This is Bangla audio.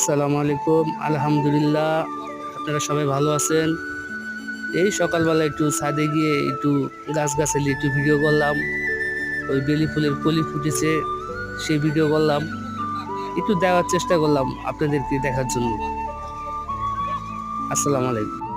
আসসালামু আলাইকুম। আলহামদুলিল্লাহ, আপনারা সবাই ভালো আছেন। এই সকালবেলা একটু ছাদে গিয়ে একটু গাছগাছালি একটু ভিডিও করলাম। ওই বেলি ফুলের কলি ফুটেছে, সেই ভিডিও করলাম। একটু দেওয়ার চেষ্টা করলাম আপনাদেরকে দেখার জন্য। আসসালামু আলাইকুম।